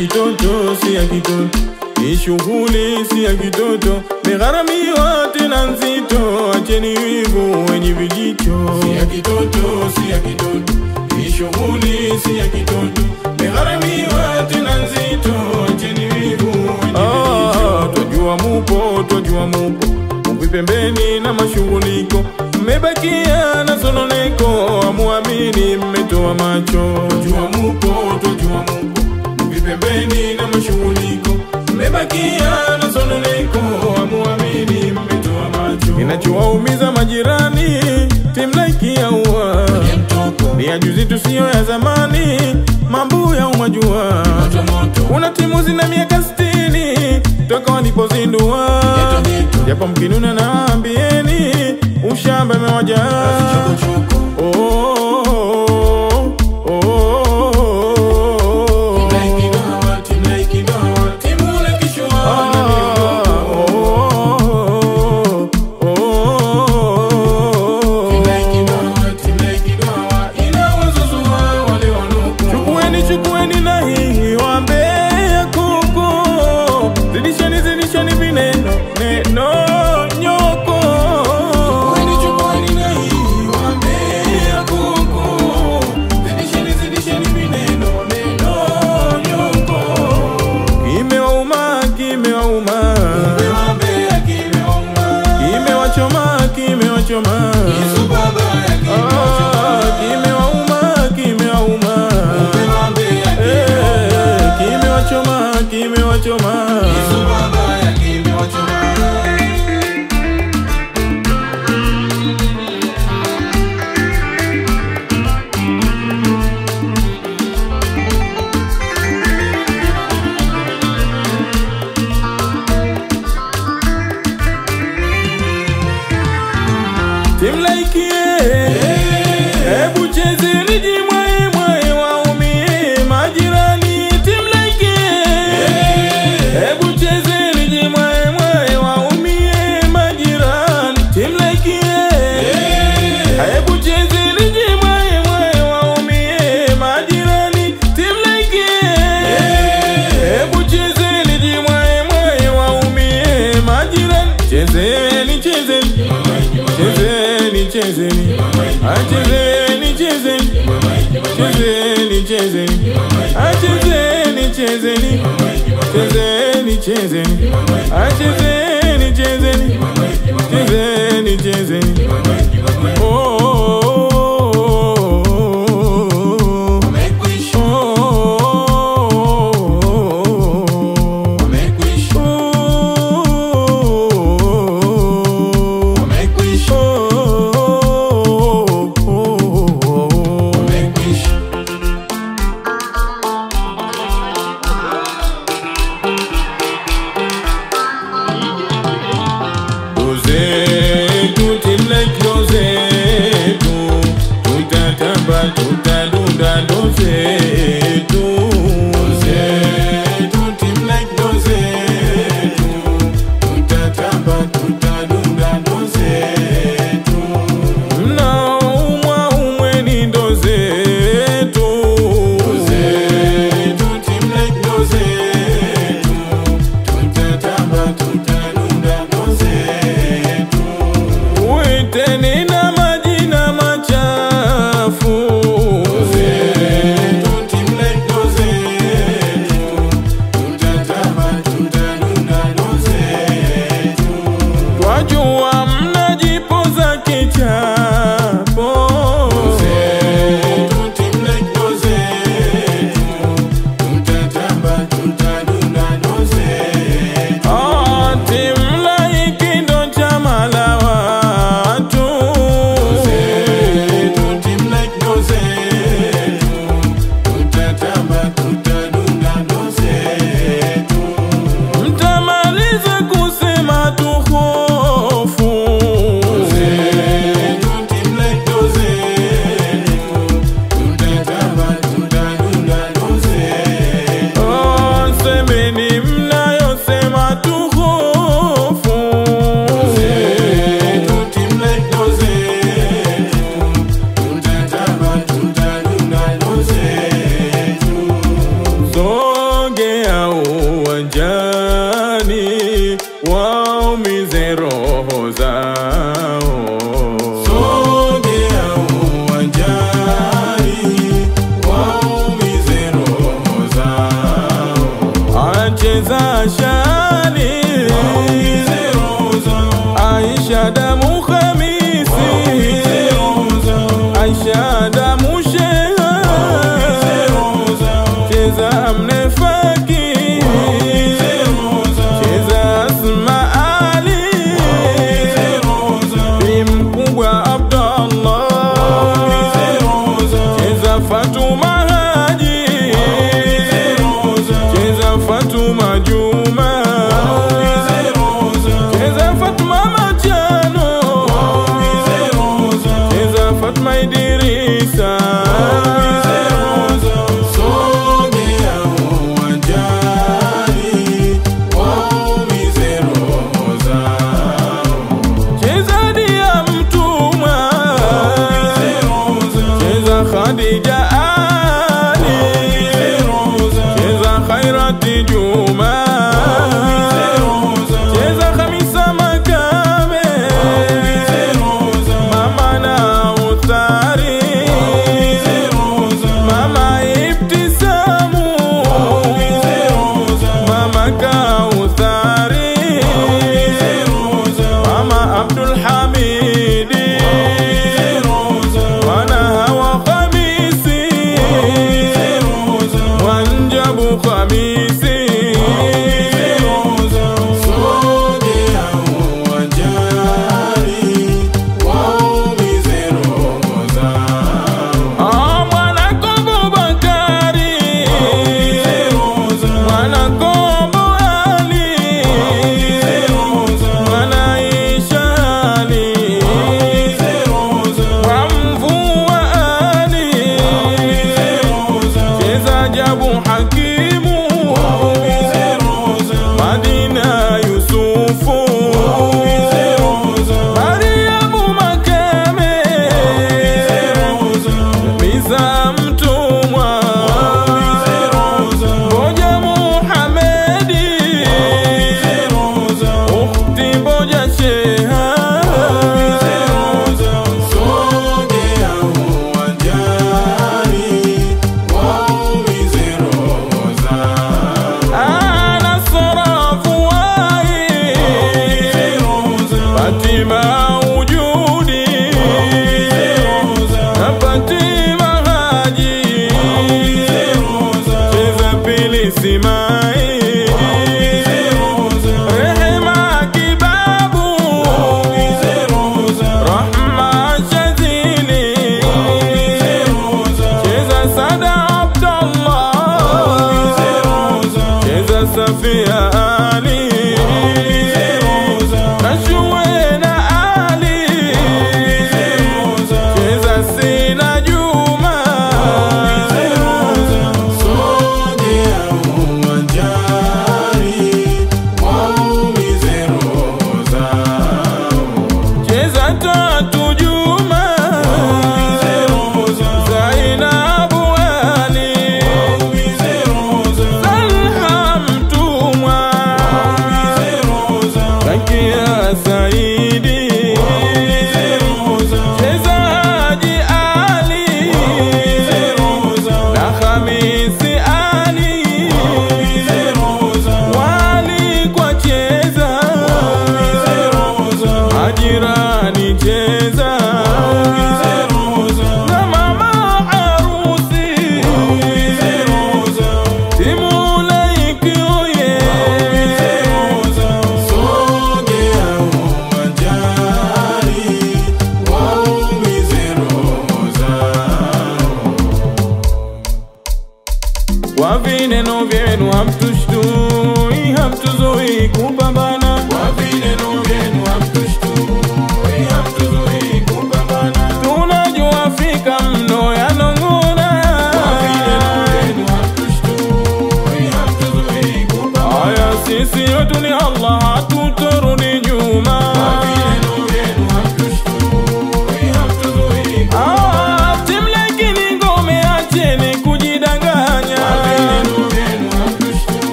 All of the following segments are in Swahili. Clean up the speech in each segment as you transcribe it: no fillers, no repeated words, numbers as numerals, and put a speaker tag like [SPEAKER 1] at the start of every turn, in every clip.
[SPEAKER 1] kitoto, si ya kitoto. Ni shughuli si ya kitoto, megharamiwa tena nzito. Acheni wivu wenye vijicho. Si ya kitoto, si ya kitoto. Ni shughuli si ya kitoto, megharamiwa tena nzito. Acheni wivu wenye vijicho. Twajua mupo, twajua mupo, mupi pembeni na mashughuliko. Mmebakia na sononeko, amuamini mmetoa macho. Twajua mupo, twajua mupo, mupi pembeni na mashughuliko. Mmebakia na sononeko, amuamini mmetoa macho. Inachowaumiza majirani, Timlaiki ya uwa ni ya juzi tu sio ya zamani. Mambo ya umajua, una timu zina miaka 60 toka walipozindua. Japo mkinuna na ambieni, ushamba mewaja. Chukueni na hii wambea kuku, zidishani vineno, neno nyoko. Chukueni na hii wambea kuku, zidishani vineno, neno nyoko. Kimewauma, kimewauma, kimewachoma, kimewachoma. Kimewachoma. Timlaiki, hebu chezeni jimwae mwae waumie majirani. Timlaiki, hebu chezeni jimwae mwae waumie majirani. Timlaiki, hebu chezeni jimwae mwae waumie majirani. Timlaiki, hebu chezeni jimwae mwae waumie majirani. Chezeni, chezeni, chezeni, chezeni, achezeni, chezeni, chezeni, chezeni, achezeni, chezeni, chezeni, chezeni, achezeni, chezeni, chezeni, chezeni. Timlaiki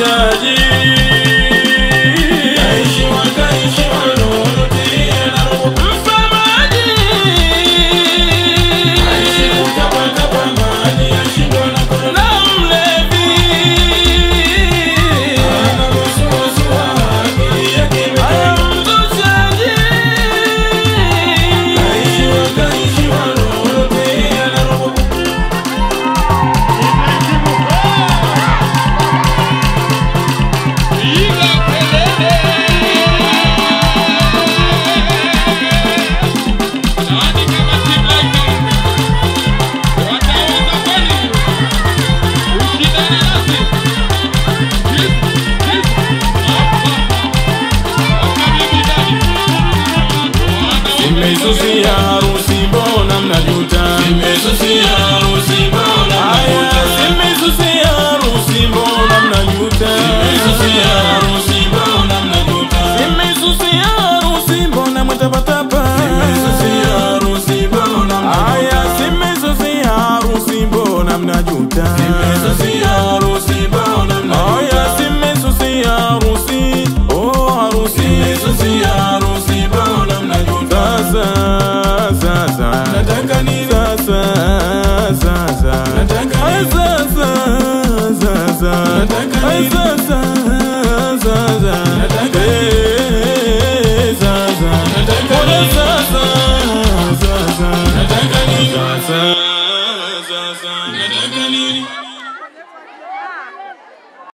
[SPEAKER 1] mtuzaji Simesusia harusi mbona mnajuta? Simesusia harusi mbona mnajuta? Simesusia harusi mbona mnajuta? Simesusia harusi mbona mnajuta? Simesusia harusi mbona mtapatapa? Simesusia harusi mbona mnajuta? Simesusia harusi mbona mnajuta? Simesusia harusi mbona mnajuta? Simesusia harusi, oh harusi. Simesusia harusi mbona mnajuta? Sasa nataka ni sasa nataka ni sasa nataka ni sasa nataka